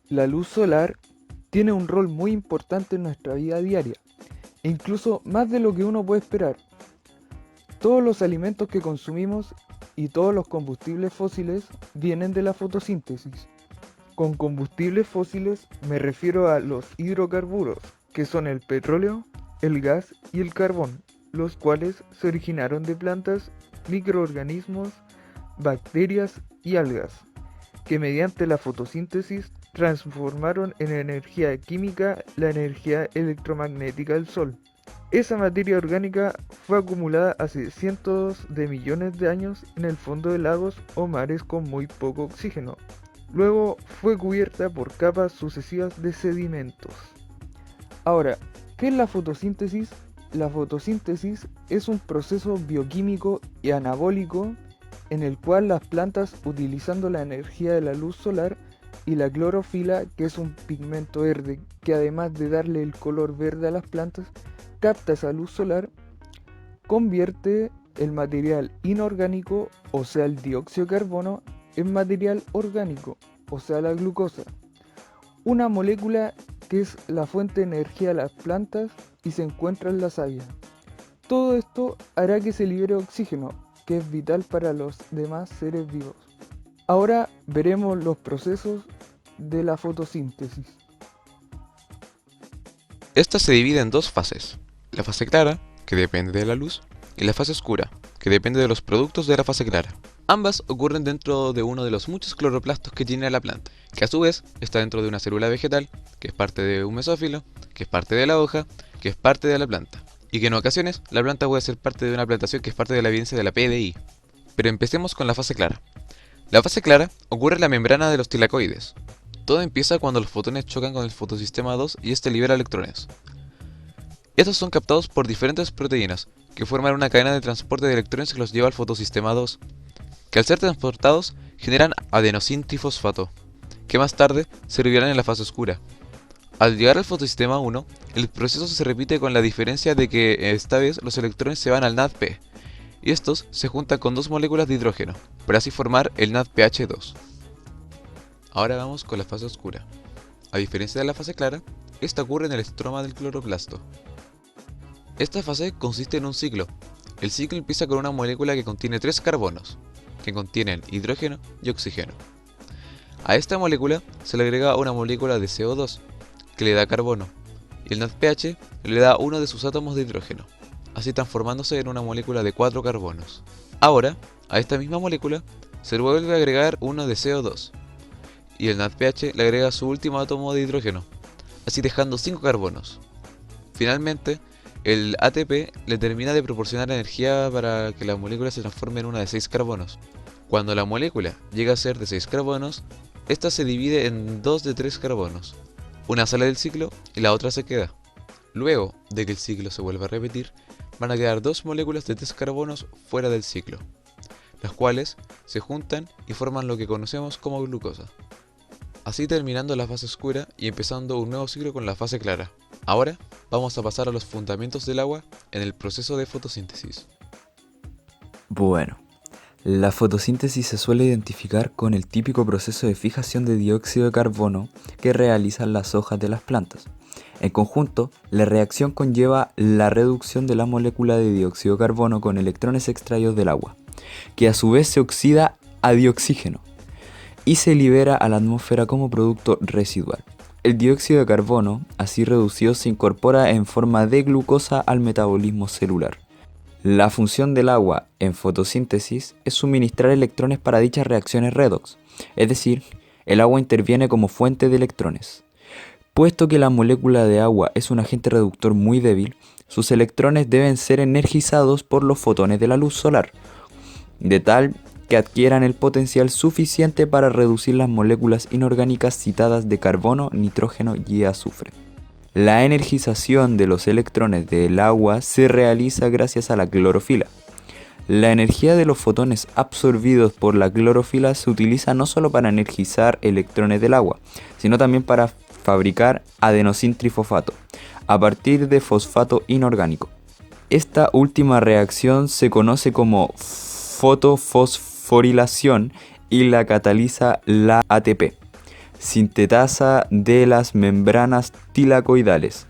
La luz solar tiene un rol muy importante en nuestra vida diaria, e incluso más de lo que uno puede esperar. Todos los alimentos que consumimos y todos los combustibles fósiles vienen de la fotosíntesis. Con combustibles fósiles me refiero a los hidrocarburos, que son el petróleo, el gas y el carbón, los cuales se originaron de plantas, microorganismos, bacterias y algas, que mediante la fotosíntesis transformaron en energía química la energía electromagnética del Sol. Esa materia orgánica fue acumulada hace cientos de millones de años en el fondo de lagos o mares con muy poco oxígeno. Luego fue cubierta por capas sucesivas de sedimentos. Ahora, ¿qué es la fotosíntesis? La fotosíntesis es un proceso bioquímico y anabólico en el cual las plantas, utilizando la energía de la luz solar y la clorofila, que es un pigmento verde que además de darle el color verde a las plantas, capta esa luz solar, convierte el material inorgánico, o sea el dióxido de carbono, en material orgánico, o sea la glucosa, una molécula que es la fuente de energía de las plantas y se encuentra en la savia. Todo esto hará que se libere oxígeno, que es vital para los demás seres vivos. Ahora veremos los procesos de la fotosíntesis. Esta se divide en dos fases: la fase clara, que depende de la luz, y la fase oscura, que depende de los productos de la fase clara. Ambas ocurren dentro de uno de los muchos cloroplastos que tiene la planta, que a su vez está dentro de una célula vegetal, que es parte de un mesófilo, que es parte de la hoja, que es parte de la planta, y que en ocasiones la planta puede ser parte de una plantación que es parte de la evidencia de la PDI. Pero empecemos con la fase clara. La fase clara ocurre en la membrana de los tilacoides. Todo empieza cuando los fotones chocan con el fotosistema 2 y este libera electrones. Estos son captados por diferentes proteínas, que forman una cadena de transporte de electrones que los lleva al fotosistema 2, que al ser transportados generan adenosin-trifosfato, que más tarde se liberan en la fase oscura. Al llegar al fotosistema 1, el proceso se repite con la diferencia de que esta vez los electrones se van al NADP, y estos se juntan con dos moléculas de hidrógeno, para así formar el NADPH2. Ahora vamos con la fase oscura. A diferencia de la fase clara, esta ocurre en el estroma del cloroplasto. Esta fase consiste en un ciclo. El ciclo empieza con una molécula que contiene tres carbonos, que contienen hidrógeno y oxígeno. A esta molécula se le agrega una molécula de CO2, que le da carbono, y el NADPH le da uno de sus átomos de hidrógeno, así transformándose en una molécula de 4 carbonos. Ahora, a esta misma molécula se le vuelve a agregar uno de CO2, y el NADPH le agrega su último átomo de hidrógeno, así dejando 5 carbonos. Finalmente, el ATP le termina de proporcionar energía para que la molécula se transforme en una de 6 carbonos. Cuando la molécula llega a ser de 6 carbonos, esta se divide en dos de 3 carbonos. Una sale del ciclo y la otra se queda. Luego de que el ciclo se vuelva a repetir, van a quedar dos moléculas de 3 carbonos fuera del ciclo, las cuales se juntan y forman lo que conocemos como glucosa. Así terminando la fase oscura y empezando un nuevo ciclo con la fase clara. Ahora vamos a pasar a los fundamentos del agua en el proceso de fotosíntesis. Bueno, la fotosíntesis se suele identificar con el típico proceso de fijación de dióxido de carbono que realizan las hojas de las plantas. En conjunto, la reacción conlleva la reducción de la molécula de dióxido de carbono con electrones extraídos del agua, que a su vez se oxida a dioxígeno y se libera a la atmósfera como producto residual. El dióxido de carbono, así reducido, se incorpora en forma de glucosa al metabolismo celular. La función del agua en fotosíntesis es suministrar electrones para dichas reacciones redox, es decir, el agua interviene como fuente de electrones. Puesto que la molécula de agua es un agente reductor muy débil, sus electrones deben ser energizados por los fotones de la luz solar, de tal que adquieran el potencial suficiente para reducir las moléculas inorgánicas citadas de carbono, nitrógeno y azufre. La energización de los electrones del agua se realiza gracias a la clorofila. La energía de los fotones absorbidos por la clorofila se utiliza no solo para energizar electrones del agua, sino también para fabricar adenosin-trifosfato, a partir de fosfato inorgánico. Esta última reacción se conoce como fotofosforilación y la cataliza la ATP. sintetasa de las membranas tilacoidales.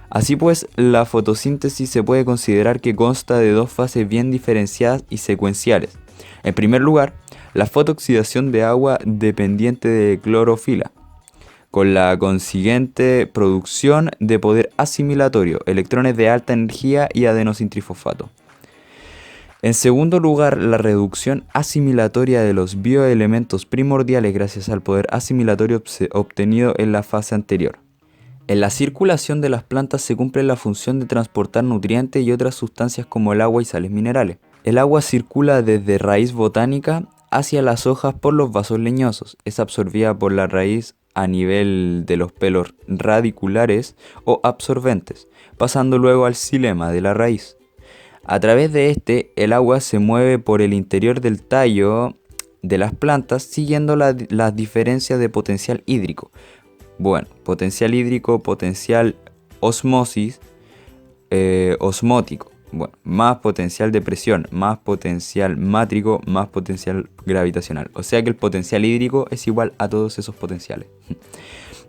Así pues, la fotosíntesis se puede considerar que consta de dos fases bien diferenciadas y secuenciales. En primer lugar, la fotooxidación de agua dependiente de clorofila, con la consiguiente producción de poder asimilatorio, electrones de alta energía y adenosintrifosfato. En segundo lugar, la reducción asimilatoria de los bioelementos primordiales gracias al poder asimilatorio obtenido en la fase anterior. En la circulación de las plantas se cumple la función de transportar nutrientes y otras sustancias como el agua y sales minerales. El agua circula desde raíz botánica hacia las hojas por los vasos leñosos. Es absorbida por la raíz a nivel de los pelos radiculares o absorbentes, pasando luego al xilema de la raíz. A través de este, el agua se mueve por el interior del tallo de las plantas siguiendo las diferencias de potencial hídrico. Bueno, potencial hídrico, potencial osmótico, bueno, más potencial de presión, más potencial mátrico, más potencial gravitacional. O sea que el potencial hídrico es igual a todos esos potenciales.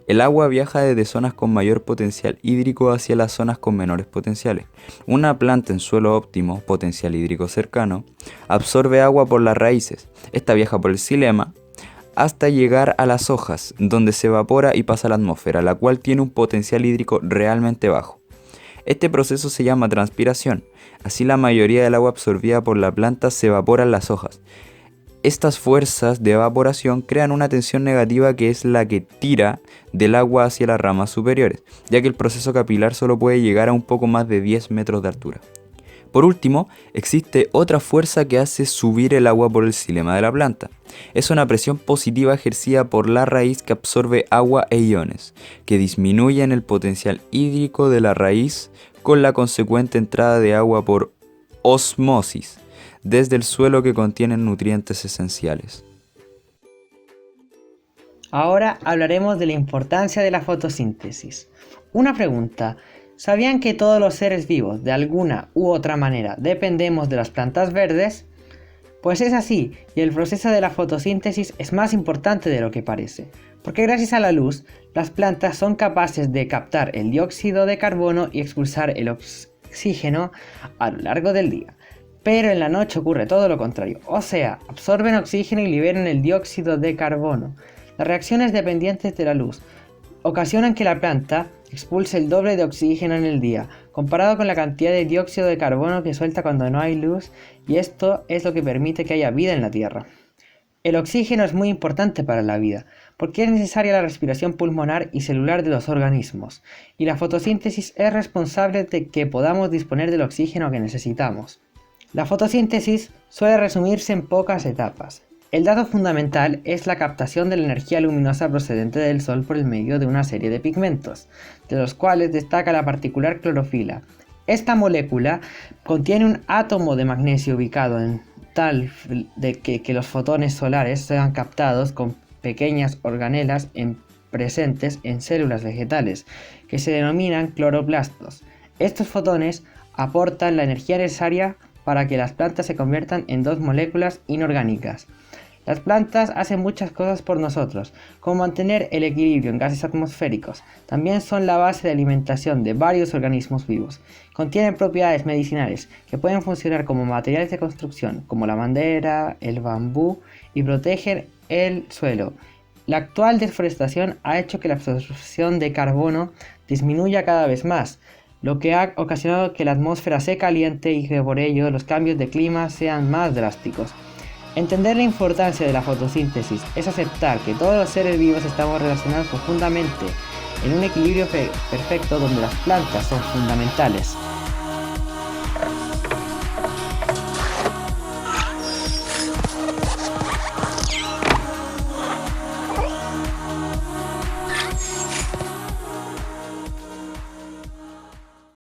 El agua viaja desde zonas con mayor potencial hídrico hacia las zonas con menores potenciales. Una planta en suelo óptimo, potencial hídrico cercano, absorbe agua por las raíces. Esta viaja por el xilema hasta llegar a las hojas, donde se evapora y pasa a la atmósfera, la cual tiene un potencial hídrico realmente bajo. Este proceso se llama transpiración. Así la mayoría del agua absorbida por la planta se evapora en las hojas. Estas fuerzas de evaporación crean una tensión negativa que es la que tira del agua hacia las ramas superiores, ya que el proceso capilar solo puede llegar a un poco más de 10 metros de altura. Por último, existe otra fuerza que hace subir el agua por el xilema de la planta. Es una presión positiva ejercida por la raíz que absorbe agua e iones, que disminuyen el potencial hídrico de la raíz con la consecuente entrada de agua por osmosis desde el suelo que contiene nutrientes esenciales. Ahora hablaremos de la importancia de la fotosíntesis. Una pregunta: ¿sabían que todos los seres vivos, de alguna u otra manera, dependemos de las plantas verdes? Pues es así, y el proceso de la fotosíntesis es más importante de lo que parece, porque gracias a la luz, las plantas son capaces de captar el dióxido de carbono y expulsar el oxígeno a lo largo del día. Pero en la noche ocurre todo lo contrario, o sea, absorben oxígeno y liberan el dióxido de carbono. Las reacciones dependientes de la luz ocasionan que la planta expulse el doble de oxígeno en el día, comparado con la cantidad de dióxido de carbono que suelta cuando no hay luz, y esto es lo que permite que haya vida en la Tierra. El oxígeno es muy importante para la vida, porque es necesaria la respiración pulmonar y celular de los organismos, y la fotosíntesis es responsable de que podamos disponer del oxígeno que necesitamos. La fotosíntesis suele resumirse en pocas etapas. El dato fundamental es la captación de la energía luminosa procedente del sol por el medio de una serie de pigmentos, de los cuales destaca la particular clorofila. Esta molécula contiene un átomo de magnesio ubicado en tal de que los fotones solares sean captados con pequeñas organelas presentes en células vegetales, que se denominan cloroplastos. Estos fotones aportan la energía necesaria para que las plantas se conviertan en dos moléculas inorgánicas. Las plantas hacen muchas cosas por nosotros, como mantener el equilibrio en gases atmosféricos. También son la base de alimentación de varios organismos vivos. Contienen propiedades medicinales que pueden funcionar como materiales de construcción, como la madera, el bambú, y protegen el suelo. La actual deforestación ha hecho que la absorción de carbono disminuya cada vez más, lo que ha ocasionado que la atmósfera se caliente y que por ello los cambios de clima sean más drásticos. Entender la importancia de la fotosíntesis es aceptar que todos los seres vivos estamos relacionados profundamente en un equilibrio perfecto donde las plantas son fundamentales.